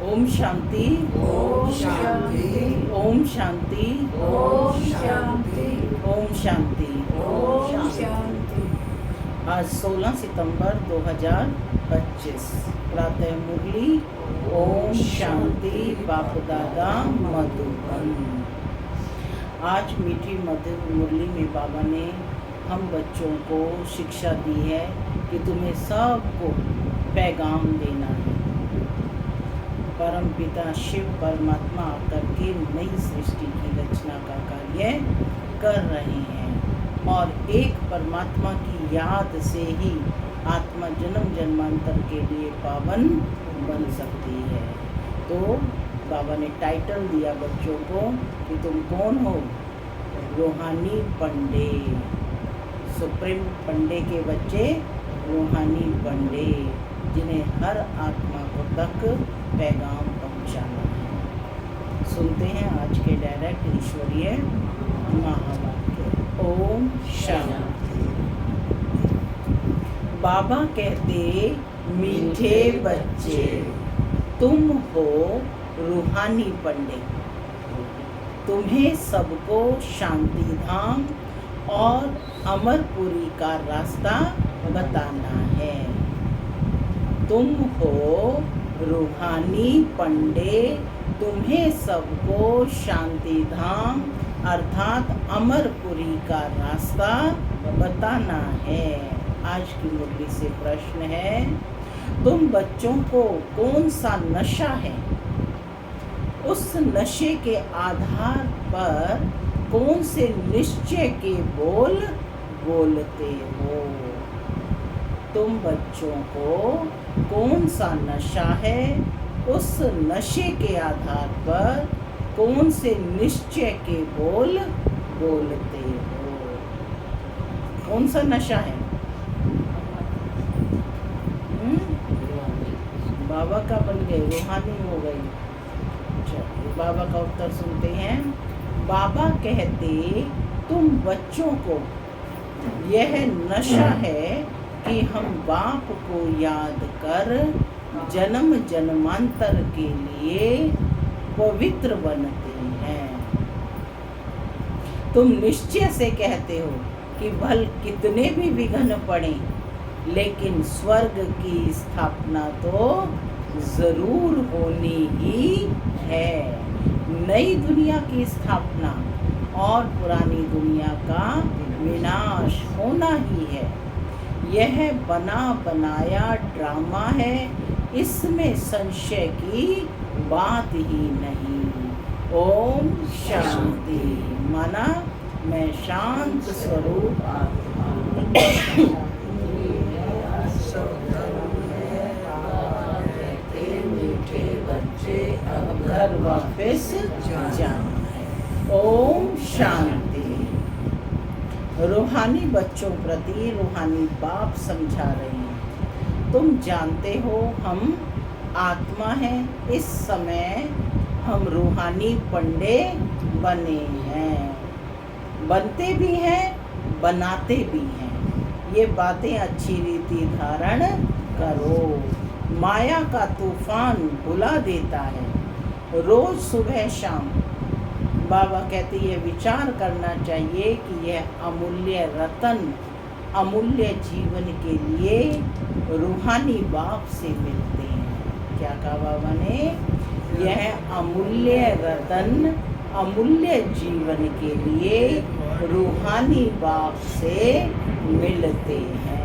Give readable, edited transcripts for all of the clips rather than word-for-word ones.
ओम शांति। ओम शांति। ओम शांति। ओम शांति। ओम शांति। ओम शांति। आज 16 सितंबर 2025 प्रातः मुरली ओम शांति बाप दादा मधुबन। आज मीठी मधुर मुरली में बाबा ने हम बच्चों को शिक्षा दी है कि तुम्हें सबको पैगाम देना है। परम पिता शिव परमात्मा आकर के नई सृष्टि की रचना का कार्य कर रहे हैं और एक परमात्मा की याद से ही आत्मा जन्म जन्मांतर के लिए पावन बन सकती है। तो बाबा ने टाइटल दिया बच्चों को कि तुम कौन हो? रूहानी पंडे। सुप्रीम पंडे के बच्चे रूहानी पंडे, जिन्हें हर आत्मा को तक पैगाम पहुंचाना है। सुनते हैं आज के डायरेक्ट ईश्वरीय महावाक्य। ओम शांति। बाबा कहते, मीठे बच्चे तुम हो रूहानी पंडे, तुम्हें सबको शांति धाम और अमरपुरी का रास्ता बताना है। तुम हो रूहानी पंडे, तुम्हें सबको शांति धाम अर्थात अमरपुरी का रास्ता बताना है। आज की मुरली से प्रश्न है, तुम बच्चों को कौन सा नशा है, उस नशे के आधार पर कौन से निश्चय के बोल बोलते हो? तुम बच्चों को कौन सा नशा है, उस नशे के आधार पर कौन से निश्चय के बोल बोलते हो? कौन सा नशा है? बाबा का बन गए, रूहानी हो गई। चलिए बाबा का उत्तर सुनते हैं। बाबा कहते, तुम बच्चों को यह नशा है कि हम बाप को याद कर जन्म जन्मांतर के लिए पवित्र बनते हैं। तुम निश्चय से कहते हो कि भल कितने भी विघ्न पड़े, लेकिन स्वर्ग की स्थापना तो जरूर होनी ही है। नई दुनिया की स्थापना और पुरानी दुनिया का विनाश होना ही है। यह बना बनाया ड्रामा है, इसमें संशय की बात ही नहीं। ओम शांति। माना मैं शांत स्वरूप मीठे बच्चे अब घर वापस जाना है। ओम शांति। रूहानी बच्चों प्रति रूहानी बाप समझा रहे हैं, तुम जानते हो हम आत्मा हैं, इस समय हम रूहानी पंडे बने हैं, बनते भी हैं बनाते भी हैं। ये बातें अच्छी रीति धारण करो। माया का तूफान बुला देता है रोज सुबह शाम। बाबा कहते ये विचार करना चाहिए कि यह अमूल्य रतन अमूल्य जीवन के लिए रूहानी बाप से मिलते हैं। क्या कहा बाबा ने? यह अमूल्य रतन अमूल्य जीवन के लिए रूहानी बाप से मिलते हैं।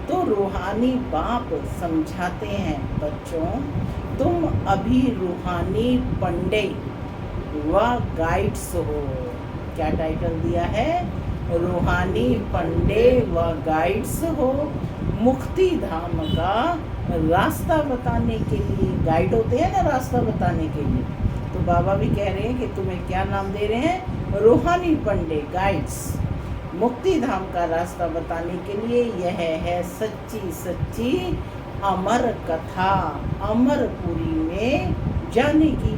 तो रूहानी बाप समझाते हैं, बच्चों तुम अभी रूहानी पंडे व गाइड्स हो। क्या टाइटल दिया है? रूहानी पंडे व गाइड्स हो। मुक्ति धाम का रास्ता बताने के लिए गाइड होते हैं ना, रास्ता बताने के लिए। तो बाबा भी कह रहे हैं कि तुम्हें क्या नाम दे रहे हैं? रूहानी पंडे, गाइड्स। मुक्ति धाम का रास्ता बताने के लिए यह है सच्ची सच्ची अमर कथा। अमरपुरी में जाने की,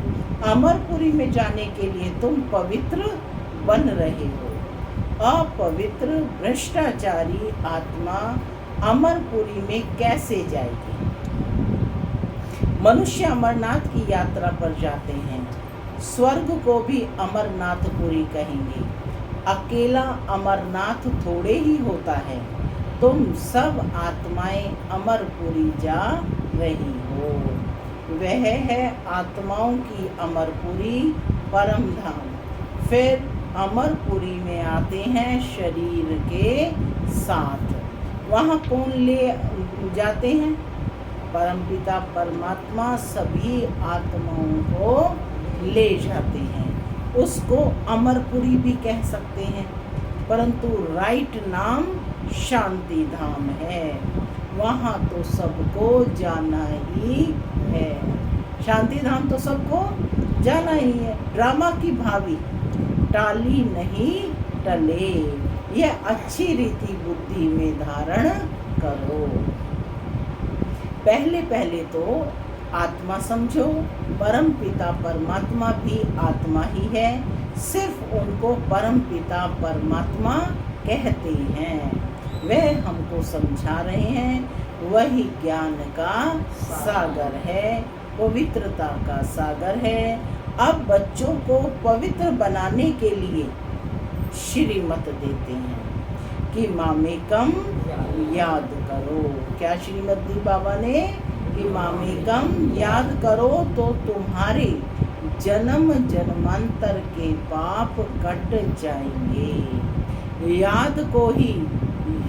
अमरपुरी में जाने के लिए तुम पवित्र बन रहे हो। अपवित्र भ्रष्टाचारी आत्मा अमरपुरी में कैसे जाएगी? मनुष्य अमरनाथ की यात्रा पर जाते हैं, स्वर्ग को भी अमरनाथपुरी कहेंगे। अकेला अमरनाथ थोड़े ही होता है, तुम सब आत्माएं अमरपुरी जा रही हो। वह है आत्माओं की अमरपुरी, परम धाम। फिर अमरपुरी में आते हैं शरीर के साथ। वहाँ कौन ले जाते हैं? परमपिता परमात्मा सभी आत्माओं को ले जाते हैं। उसको अमरपुरी भी कह सकते हैं, परंतु राइट नाम शांति धाम है। वहाँ तो सबको जाना ही है। शांति धाम तो सबको जाना ही है। ड्रामा की भावी टाली नहीं टले, यह अच्छी रीति बुद्धि में धारण करो। पहले पहले तो आत्मा समझो, परम पिता परमात्मा भी आत्मा ही है, सिर्फ उनको परम पिता परमात्मा कहते हैं। वह हमको समझा रहे हैं, वही ज्ञान का सागर है, पवित्रता का सागर है। अब बच्चों को पवित्र बनाने के लिए श्रीमत देते हैं कि मामेकम याद करो। क्या श्रीमत दी बाबा ने? कि मामेकम याद करो तो तुम्हारे जन्म जन्मांतर के पाप कट जाएंगे। याद को ही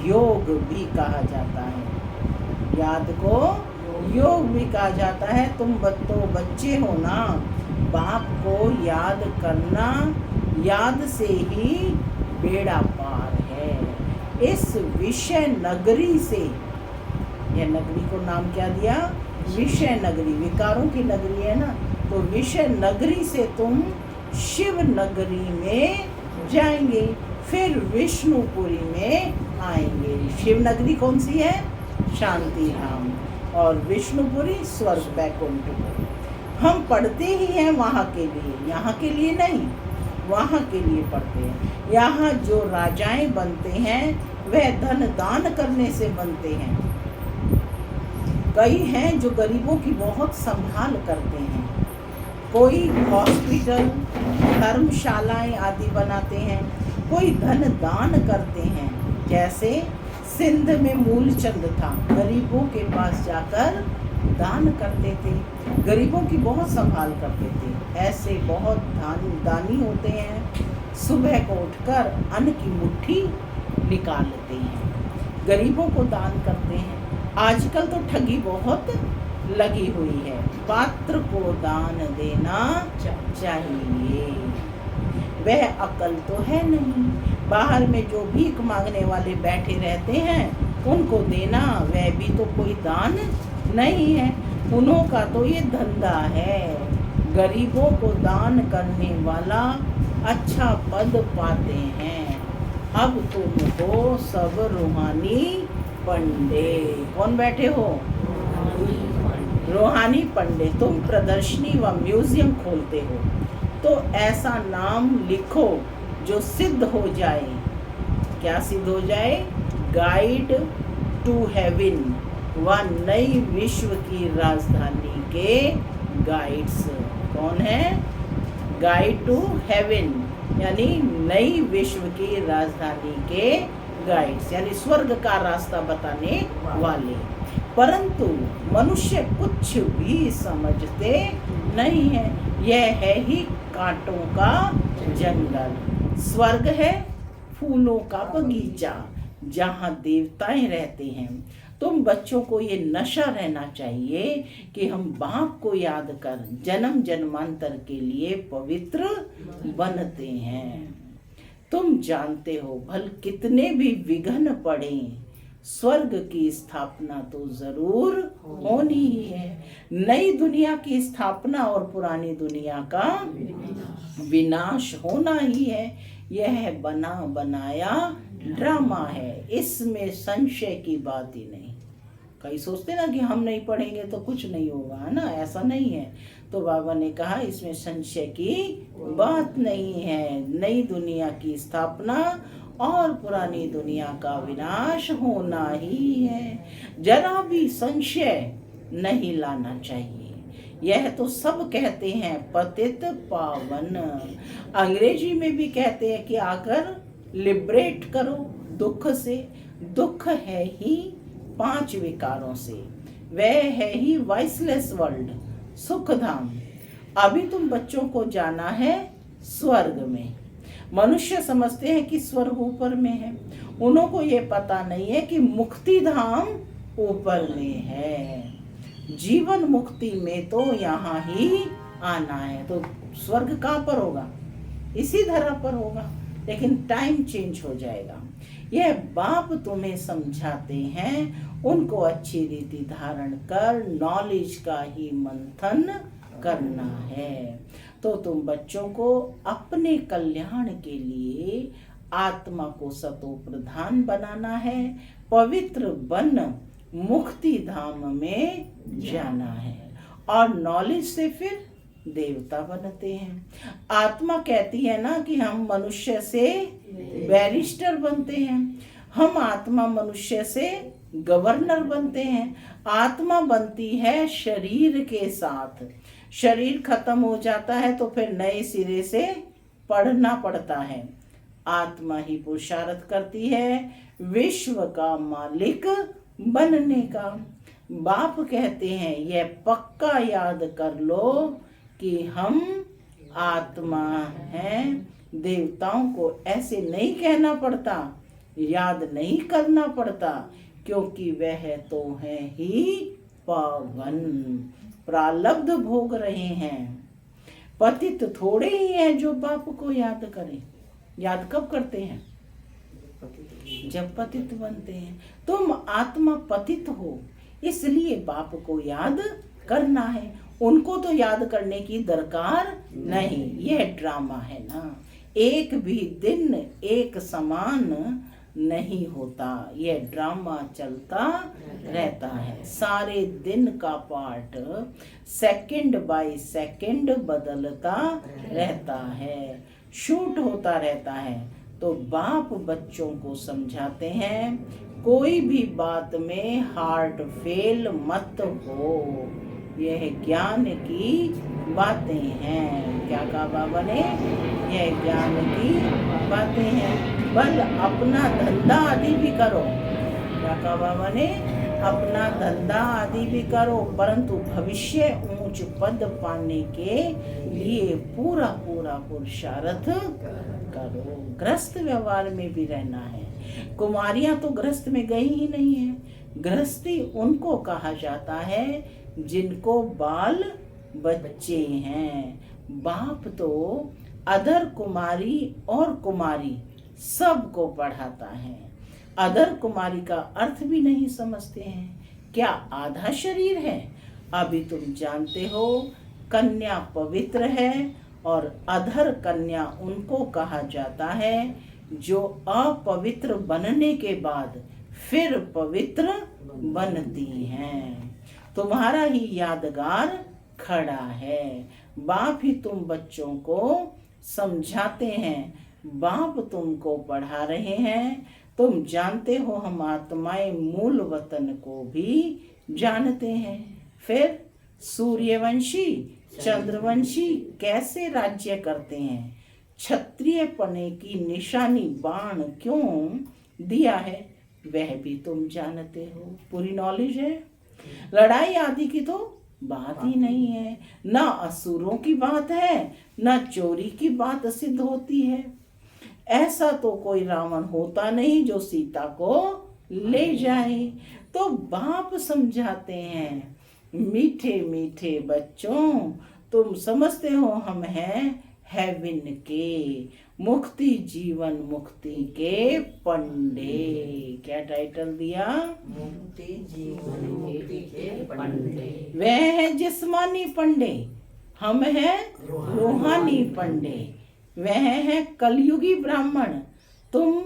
योग भी कहा जाता है। याद को योग भी कहा जाता है। तुम बच्चे हो ना, बाप को याद करना, याद से ही बेड़ा पार है। इस विषय नगरी से, यह नगरी को नाम क्या दिया? विषय नगरी, विकारों की नगरी है ना, तो विषय नगरी से तुम शिव नगरी में जाएंगे, फिर विष्णुपुरी में आएंगे। शिव नगरी कौन सी है? शांति धाम। और विष्णुपुरी स्वर्ग बैकुंठपुरी। हम पढ़ते ही हैं वहाँ के लिए, यहाँ के लिए नहीं, वहाँ के लिए पढ़ते हैं। यहाँ जो राजाएं बनते हैं वह धन दान करने से बनते हैं। कई हैं जो गरीबों की बहुत संभाल करते हैं। कोई हॉस्पिटल, धर्मशालाएं आदि बनाते हैं, कोई धन दान करते हैं। जैसे सिंध में मूलचंद था, गरीबों के पास जाकर दान करते थे, गरीबों की बहुत संभाल करते थे। ऐसे बहुत दानी होते हैं, सुबह को उठकर अन्न की मुट्ठी निकालते हैं, गरीबों को दान करते हैं। आजकल तो ठगी बहुत लगी हुई है, पात्र को दान देना चाहिए। वह अकल तो है नहीं। बाहर में जो भीख मांगने वाले बैठे रहते हैं उनको देना, वह भी तो कोई दान नहीं है, उन्हों का तो ये धंधा है। गरीबों को दान करने वाला अच्छा पद पाते हैं। अब तुम हो सब रूहानी पंडे। कौन बैठे हो? रूहानी पंडे। तुम प्रदर्शनी व म्यूजियम खोलते हो, तो ऐसा नाम लिखो जो सिद्ध हो जाए। क्या सिद्ध हो जाए? गाइड टू हेवन व नई विश्व की राजधानी के गाइड्स। कौन है? गाइड टू हेवन यानी नई विश्व की राजधानी के गाइड्स, यानी स्वर्ग का रास्ता बताने वाले। परंतु मनुष्य कुछ भी समझते नहीं है। यह है ही कांटों का जंगल। स्वर्ग है फूलों का बगीचा, जहाँ देवताएं रहते हैं। तुम बच्चों को ये नशा रहना चाहिए कि हम बाप को याद कर जन्म जन्मांतर के लिए पवित्र बनते हैं। तुम जानते हो भल कितने भी विघ्न पड़े, स्वर्ग की स्थापना तो जरूर होनी ही है। नई दुनिया की स्थापना और पुरानी दुनिया का विनाश होना ही है। यह बना बनाया ड्रामा है, इसमें संशय की बात ही नहीं। कई सोचते ना कि हम नहीं पढ़ेंगे तो कुछ नहीं होगा, है ना, ऐसा नहीं है। तो बाबा ने कहा इसमें संशय की बात नहीं है। नई दुनिया की स्थापना और पुरानी दुनिया का विनाश होना ही है। जरा भी संशय नहीं लाना चाहिए। यह तो सब कहते हैं पतित पावन। अंग्रेजी में भी कहते हैं कि आकर लिबरेट करो दुख से। दुख है ही 5 विकारों से, वह है ही वाइसलेस वर्ल्ड, सुख धाम। अभी तुम बच्चों को जाना है स्वर्ग में। मनुष्य समझते हैं कि स्वर्ग ऊपर में है, उन्हों को ये पता नहीं है कि मुक्ति धाम ऊपर में है। जीवन मुक्ति में तो यहाँ ही आना है। तो स्वर्ग कहाँ पर होगा? इसी धरा पर होगा, लेकिन टाइम चेंज हो जाएगा। यह बाप तुम्हें समझाते हैं, उनको अच्छी रीति धारण कर नॉलेज का ही मंथन करना है। तो तुम बच्चों को अपने कल्याण के लिए आत्मा को सतो प्रधान बनाना है, पवित्र बन मुक्ति धाम में जाना है। और नॉलेज से फिर देवता बनते हैं। आत्मा कहती है ना कि हम मनुष्य से बैरिस्टर बनते हैं, हम आत्मा मनुष्य से गवर्नर बनते हैं। आत्मा बनती है शरीर के साथ, शरीर खत्म हो जाता है तो फिर नए सिरे से पढ़ना पड़ता है। आत्मा ही पुरुषार्थ करती है विश्व का मालिक बनने का। बाप कहते हैं यह पक्का याद कर लो कि हम आत्मा हैं। देवताओं को ऐसे नहीं कहना पड़ता, याद नहीं करना पड़ता, क्योंकि वह तो है ही पावन, प्रारब्ध भोग रहे हैं। पतित थोड़े ही हैं जो बाप को याद करें। याद कब करते हैं? जब पतित बनते हैं। तुम आत्मा पतित हो, इसलिए बाप को याद करना है। उनको तो याद करने की दरकार नहीं, यह ड्रामा है ना। एक भी दिन एक समान नहीं होता, यह ड्रामा चलता रहता है। सारे दिन का पार्ट सेकंड बाय सेकंड बदलता रहता है, शूट होता रहता है। तो बाप बच्चों को समझाते हैं कोई भी बात में हार्ट फेल मत हो, यह ज्ञान की बातें हैं। क्या कहा बाबा ने? यह ज्ञान की बातें हैं। बल अपना धंधा आदि भी करो। क्या कहा बाबा ने? अपना धंधा आदि भी करो, परंतु भविष्य ऊंच पद पाने के लिए पूरा पूरा पुरुषार्थ करो। गृहस्थ व्यवहार में भी रहना है। कुमारियां तो गृहस्थ में गई ही नहीं है। गृहस्थी उनको कहा जाता है जिनको बाल बच्चे हैं। बाप तो अधर कुमारी और कुमारी सबको पढ़ाता है। अधर कुमारी का अर्थ भी नहीं समझते हैं। क्या आधा शरीर है? अभी तुम जानते हो कन्या पवित्र है और अधर कन्या उनको कहा जाता है जो अपवित्र बनने के बाद फिर पवित्र बनती हैं। तुम्हारा ही यादगार खड़ा है। बाप ही तुम बच्चों को समझाते हैं, बाप तुमको पढ़ा रहे हैं। तुम जानते हो हम आत्माएं मूल वतन को भी जानते हैं। फिर सूर्यवंशी चंद्रवंशी कैसे राज्य करते हैं, क्षत्रिय पने की निशानी बाण क्यों दिया है, वह भी तुम जानते हो। पूरी नॉलेज है। लड़ाई आदि की तो बात ही नहीं है। ना असुरों की बात है, ना चोरी की बात सिद्ध होती है। ऐसा तो कोई रावण होता नहीं जो सीता को ले जाए। तो बाप समझाते हैं मीठे मीठे बच्चों, तुम समझते हो हम हैं हेवन के, मुक्ति जीवन मुक्ति के पंडे। क्या टाइटल दिया? मुक्ति जीवन मुक्ति के पंडे। वह है जिस्मानी पंडे, हम हैं रूहानी पंडे। वह है कलयुगी ब्राह्मण, तुम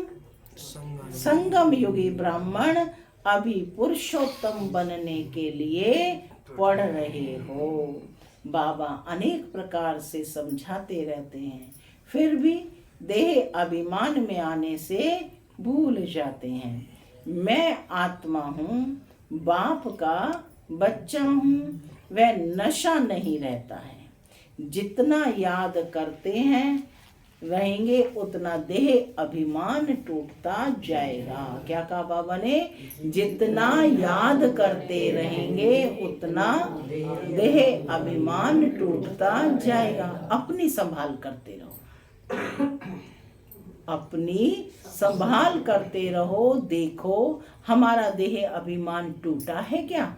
संगम युगी ब्राह्मण। अभी पुरुषोत्तम बनने के लिए पढ़ रहे हो। बाबा अनेक प्रकार से समझाते रहते हैं, फिर भी देह अभिमान में आने से भूल जाते हैं। मैं आत्मा हूँ, बाप का बच्चा हूँ। वह नशा नहीं रहता है। जितना याद करते हैं रहेंगे उतना देह अभिमान टूटता जाएगा। क्या कहा बाबा ने? जितना याद करते रहेंगे उतना देह अभिमान टूटता जाएगा। अपनी संभाल करते रहो, अपनी संभाल करते रहो। देखो हमारा देह अभिमान टूटा है क्या?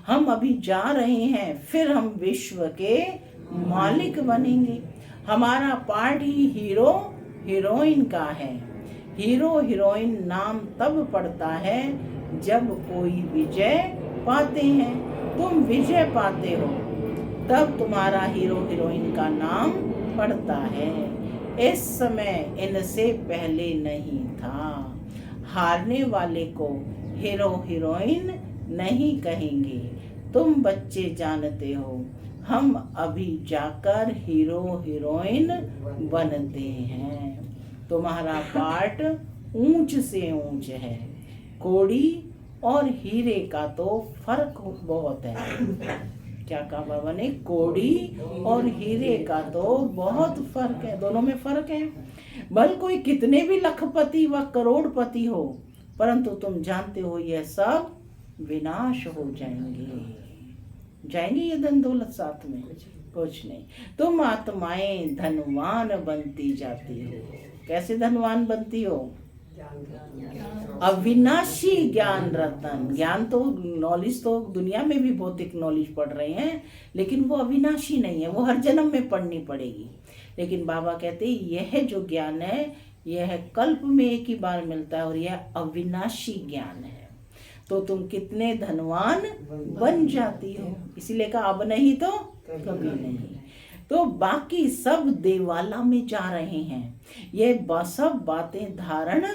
हम अभी जा रहे हैं, फिर हम विश्व के मालिक बनेंगे। हमारा पार्ट ही हीरो हीरोइन का है। हीरो हीरोइन नाम तब पड़ता है जब कोई विजय पाते हैं। तुम विजय पाते हो तब तुम्हारा हीरो हीरोइन का नाम पड़ता है। इस समय इनसे पहले नहीं था। हारने वाले को हीरो हीरोइन नहीं कहेंगे। तुम बच्चे जानते हो हम अभी जाकर हीरो हीरोइन बनते हैं। तुम्हारा पार्ट ऊंच से ऊंच है। कौड़ी और हीरे का तो फर्क बहुत है। क्या कहा बाबा ने? कौड़ी और हीरे का तो बहुत फर्क है, दोनों में फर्क है। भले कोई कितने भी लखपति व करोड़पति हो, परंतु तुम जानते हो यह सब विनाश हो जाएंगे। जाएंगे ये धन दौलत साथ में? कुछ नहीं। तुम आत्माएं धनवान बनती जाती हो। कैसे धनवान बनती हो? अविनाशी ज्ञान रतन। ज्ञान तो, नॉलेज तो दुनिया में भी भौतिक नॉलेज पढ़ रहे हैं, लेकिन वो अविनाशी नहीं है, वो हर जन्म में पढ़नी पड़ेगी। लेकिन बाबा कहते हैं यह जो ज्ञान है यह कल्प में एक ही बार मिलता है और यह अविनाशी ज्ञान है। तो तुम कितने धनवान बन जाती हो। इसीलिए कहा अब नहीं तो कभी नहीं। तो बाकी सब देवाला में जा रहे हैं। ये सब बातें धारण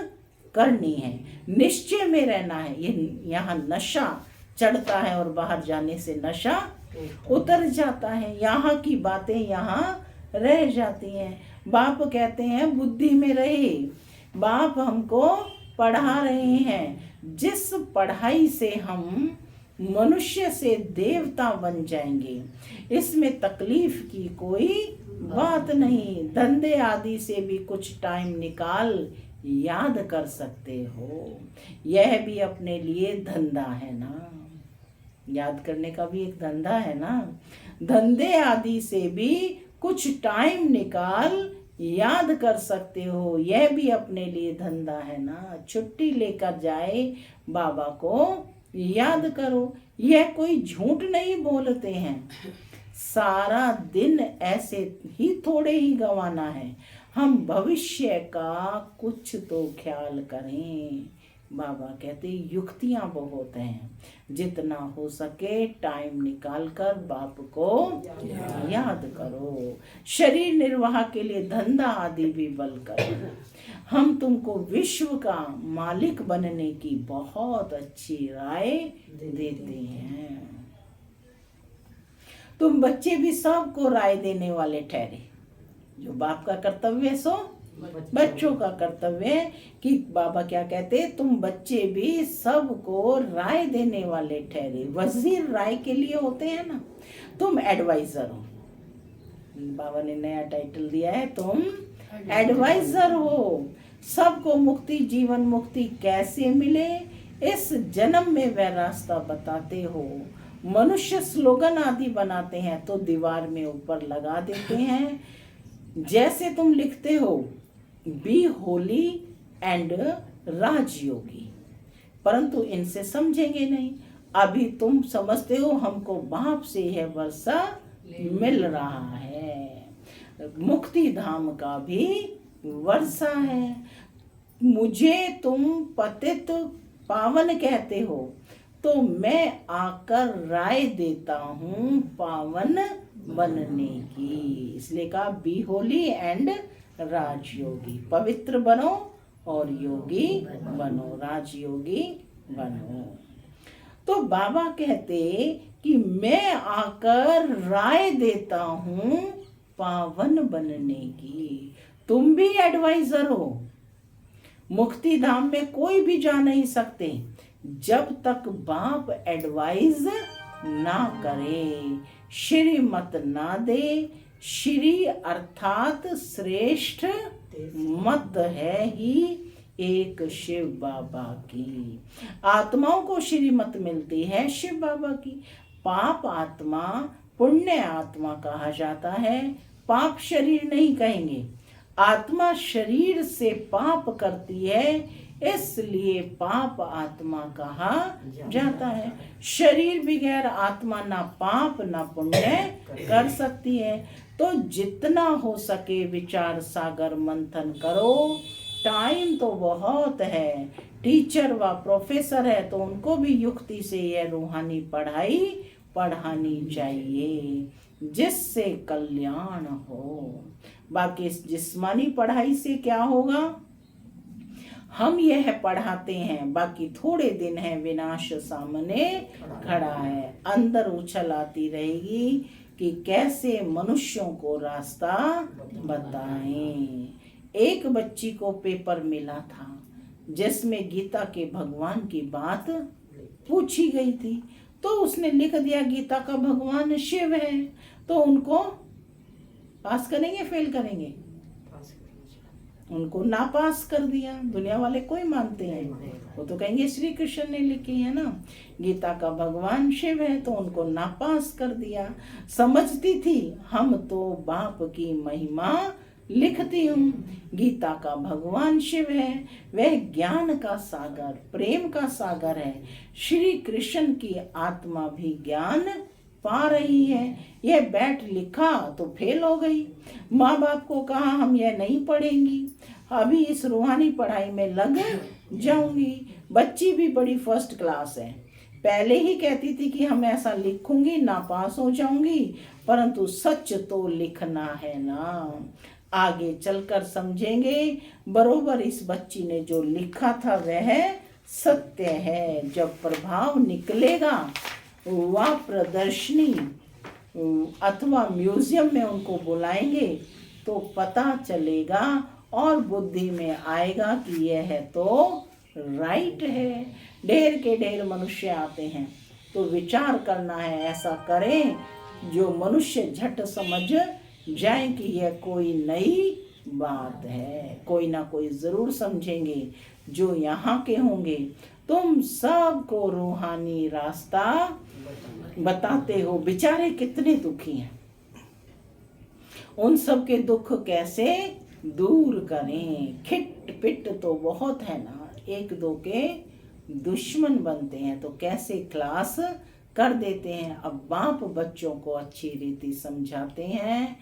करनी है, निश्चय में रहना है। ये यहाँ नशा चढ़ता है और बाहर जाने से नशा उतर जाता है। यहाँ की बातें यहाँ रह जाती हैं। बाप कहते हैं बुद्धि में रहे। बाप हमको पढ़ा रहे हैं। जिस पढ़ाई से हम मनुष्य से देवता बन जाएंगे, इसमें तकलीफ की कोई बात नहीं। धंधे आदि से भी कुछ टाइम निकाल याद कर सकते हो। यह भी अपने लिए धंधा है ना, याद करने का भी एक धंधा है ना। धंधे आदि से भी कुछ टाइम निकाल याद कर सकते हो, यह भी अपने लिए धंधा है ना। छुट्टी लेकर जाए बाबा को याद करो। यह कोई झूठ नहीं बोलते हैं। सारा दिन ऐसे ही थोड़े ही गंवाना है। हम भविष्य का कुछ तो ख्याल करें। बाबा कहते युक्तियां बहुत हैं। जितना हो सके टाइम निकाल कर बाप को याद करो। शरीर निर्वाह के लिए धंधा आदि भी बल करो। हम तुमको विश्व का मालिक बनने की बहुत अच्छी राय देते हैं। तुम बच्चे भी सबको राय देने वाले ठहरे। जो बाप का कर्तव्य है सो बच्चों का कर्तव्य है कि बाबा क्या कहते, तुम बच्चे भी सबको राय देने वाले ठहरे। वजीर राय के लिए होते हैं ना, तुम एडवाइजर हो। बाबा ने नया टाइटल दिया है, तुम एडवाइजर हो। सबको मुक्ति, जीवन मुक्ति कैसे मिले इस जन्म में वह रास्ता बताते हो। मनुष्य स्लोगन आदि बनाते हैं तो दीवार में ऊपर लगा देते हैं। जैसे तुम लिखते हो बी होली एंड राजयोगी, परंतु इनसे समझेंगे नहीं। अभी तुम समझते हो हमको बाप से यह वर्षा मिल रहा है, मुक्ति धाम का भी वर्षा है। मुझे तुम पतित पावन कहते हो, तो मैं आकर राय देता हूँ पावन बनने की। इसलिए कहा बी होली एंड राजयोगी। पवित्र बनो और योगी बनो, राजयोगी बनो। तो बाबा कहते कि मैं आकर राय देता हूँ पावन बनने की। तुम भी एडवाइजर हो। मुक्ति धाम में कोई भी जा नहीं सकते जब तक बाप एडवाइज ना करे, श्रीमत ना दे। श्री अर्थात श्रेष्ठ, मत है ही एक शिव बाबा की। आत्माओं को श्रीमत मिलती है शिव बाबा की। पाप आत्मा पुण्य आत्मा कहा जाता है, पाप शरीर नहीं कहेंगे। आत्मा शरीर से पाप करती है, इसलिए पाप आत्मा कहा जाता है। शरीर बगैर आत्मा ना पाप ना पुण्य कर सकती है। तो जितना हो सके विचार सागर मंथन करो। टाइम तो बहुत है, टीचर व प्रोफेसर है तो उनको भी युक्ति से यह रूहानी पढ़ाई पढ़ानी चाहिए जिससे कल्याण हो। बाकी इस जिस्मानी पढ़ाई से क्या होगा, हम यह पढ़ाते हैं, बाकी थोड़े दिन है विनाश सामने खड़ा है। अंदर उछल आती रहेगी कि कैसे मनुष्यों को रास्ता बताएं। एक बच्ची को पेपर मिला था जिसमें गीता के भगवान की बात पूछी गई थी, तो उसने लिख दिया गीता का भगवान शिव है। तो उनको पास करेंगे फेल करेंगे? उनको नापास कर दिया। दुनिया वाले कोई मानते हैं, वो तो कहेंगे श्री कृष्ण ने लिखी है ना, गीता का भगवान शिव है, तो उनको नापास कर दिया। समझती थी हम तो बाप की महिमा लिखती हूँ। गीता का भगवान शिव है, वह ज्ञान का सागर प्रेम का सागर है। श्री कृष्ण की आत्मा भी ज्ञान पा रही है। यह बैठ लिखा तो फेल हो गई। माँ बाप को कहा हम यह नहीं पढ़ेंगी, अभी इस रूहानी पढ़ाई में लग जाऊंगी। बच्ची भी बड़ी फर्स्ट क्लास है, पहले ही कहती थी कि हम ऐसा लिखूंगी नापास हो जाऊंगी, परंतु सच तो लिखना है ना। आगे चलकर समझेंगे बरोबर इस बच्ची ने जो लिखा था वह सत्य है। जब प्रभाव निकलेगा वह प्रदर्शनी अथवा म्यूजियम में उनको बुलाएंगे तो पता चलेगा और बुद्धि में आएगा कि यह तो राइट है। ढेर के ढेर मनुष्य आते हैं तो विचार करना है, ऐसा करें जो मनुष्य झट समझ जाए कि यह कोई नई बात है। कोई ना कोई जरूर समझेंगे जो यहाँ के होंगे। तुम सबको रूहानी रास्ता बताते हो। बेचारे कितने दुखी हैं, उन सब के दुख कैसे दूर करें। खिट पिट तो बहुत है ना, एक दो के दुश्मन बनते हैं तो कैसे क्लास कर देते हैं। अब बाप बच्चों को अच्छी रीति समझाते हैं।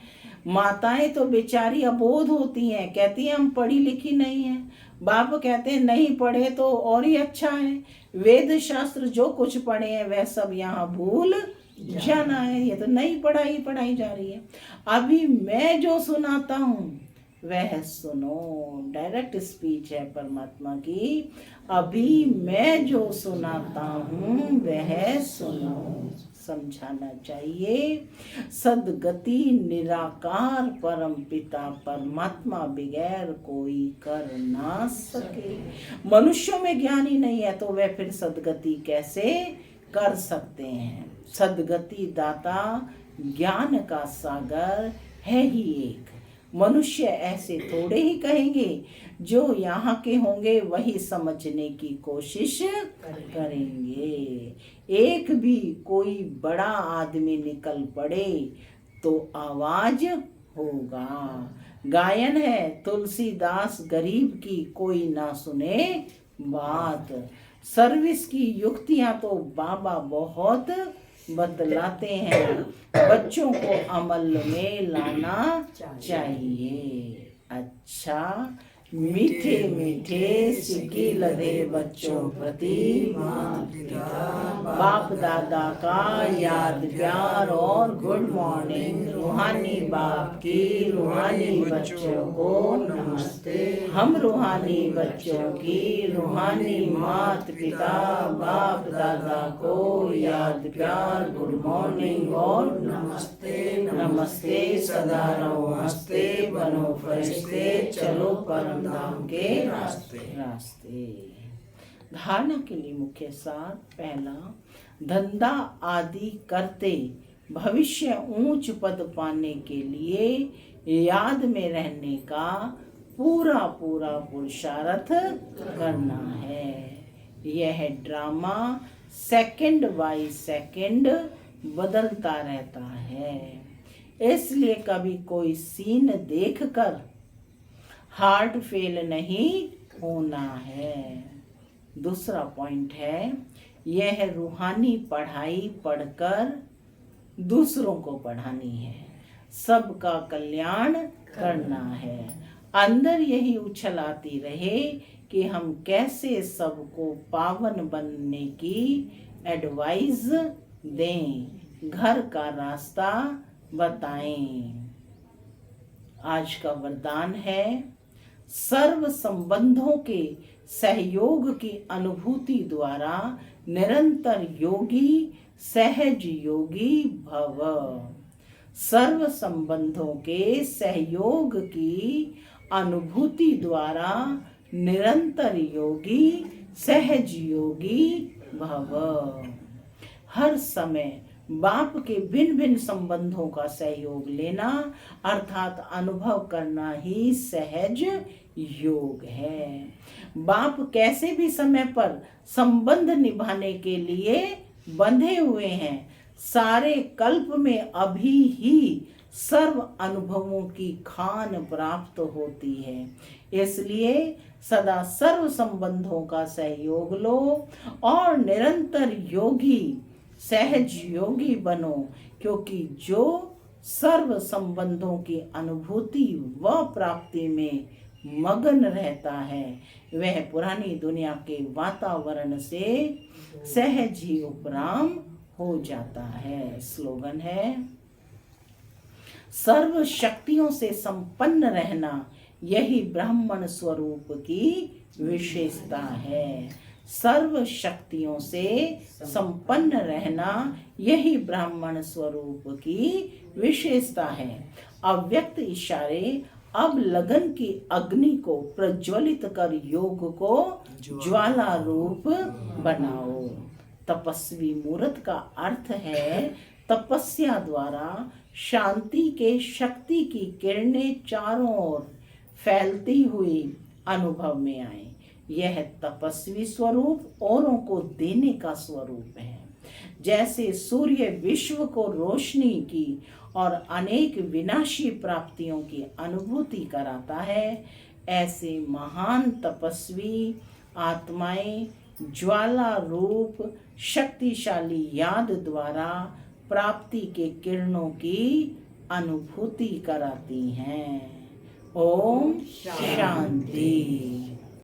माताएं तो बेचारी अबोध होती हैं, कहती हैं हम पढ़ी लिखी नहीं है। बाप कहते हैं नहीं पढ़े तो और ही अच्छा है, वेद शास्त्र जो कुछ पढ़े हैं वह सब यहाँ भूल जाना है। ये तो नई पढ़ाई पढ़ाई जा रही है। अभी मैं जो सुनाता हूँ वह सुनो, डायरेक्ट स्पीच है परमात्मा की। अभी मैं जो सुनाता हूँ वह सुनो, समझाना चाहिए। सदगति निराकार परम पिता परमात्मा बगैर कोई कर ना सके। मनुष्यों में ज्ञान ही नहीं है तो वह फिर सदगति कैसे कर सकते हैं। सदगति दाता ज्ञान का सागर है ही एक। मनुष्य ऐसे थोड़े ही कहेंगे, जो यहाँ के होंगे वही समझने की कोशिश करेंगे। एक भी कोई बड़ा आदमी निकल पड़े तो आवाज होगा। गायन है तुलसीदास गरीब की कोई ना सुने बात। सर्विस की युक्तियां तो बाबा बहुत बतलाते हैं, बच्चों को अमल में लाना चाहिए। अच्छा, मीठे मीठे सिक्के लदे बच्चों प्रति बाप दादा का याद प्यार और गुड मॉर्निंग। रूहानी बाप की रूहानी बच्चों को नमस्ते। हम रूहानी बच्चों की रूहानी मात पिता बाप दादा को याद प्यार गुड मॉर्निंग और नमस्ते। नमस्ते, सदा रहो हंसते, बनो फरिश्ते, चलो परम धाम के रास्ते। धारणा के लिए मुख्य सार। पहला, धंधा आदि करते भविष्य ऊंच पद पाने के लिए याद में रहने का पूरा पूरा पुरुषार्थ करना है। यह ड्रामा सेकंड बाय सेकंड बदलता रहता है, इसलिए कभी कोई सीन देखकर हार्ट फेल नहीं होना है। दूसरा पॉइंट है, यह रूहानी पढ़ाई पढ़कर दूसरों को पढ़ानी है, सबका कल्याण करना है। अंदर यही उछल आती रहे कि हम कैसे सबको पावन बनने की एडवाइस दें, घर का रास्ता बताएं। आज का वरदान है, सर्व संबंधों के सहयोग की अनुभूति द्वारा निरंतर योगी सहज योगी भव। सर्व संबंधों के सहयोग की अनुभूति द्वारा निरंतर योगी सहज योगी भव। हर समय बाप के भिन्न भिन्न संबंधों का सहयोग लेना अर्थात अनुभव करना ही सहज योग है। बाप कैसे भी समय पर संबंध निभाने के लिए बंधे हुए हैं। सारे कल्प में अभी ही सर्व अनुभवों की खान प्राप्त होती है, इसलिए सदा सर्व संबंधों का सहयोग लो और निरंतर योगी सहज योगी बनो, क्योंकि जो सर्व संबंधों की अनुभूति व प्राप्ति में मगन रहता है वह पुरानी दुनिया के वातावरण से सहज ही उपराम हो जाता है। स्लोगन है, सर्व शक्तियों से संपन्न रहना यही ब्राह्मण स्वरूप की विशेषता है। सर्व शक्तियों से संपन्न रहना यही ब्राह्मण स्वरूप की विशेषता है। अव्यक्त इशारे अब लगन की अग्नि को प्रज्वलित कर योग को ज्वाला रूप बनाओ। तपस्वी मूर्त का अर्थ है तपस्या द्वारा शांति के शक्ति की किरणें चारों ओर फैलती हुई अनुभव में आए। यह तपस्वी स्वरूप औरों को देने का स्वरूप है। जैसे सूर्य विश्व को रोशनी की और अनेक विनाशी प्राप्तियों की अनुभूति कराता है, ऐसे महान तपस्वी आत्माएं ज्वाला रूप शक्तिशाली याद द्वारा प्राप्ति के किरणों की अनुभूति कराती हैं। ओम शांति।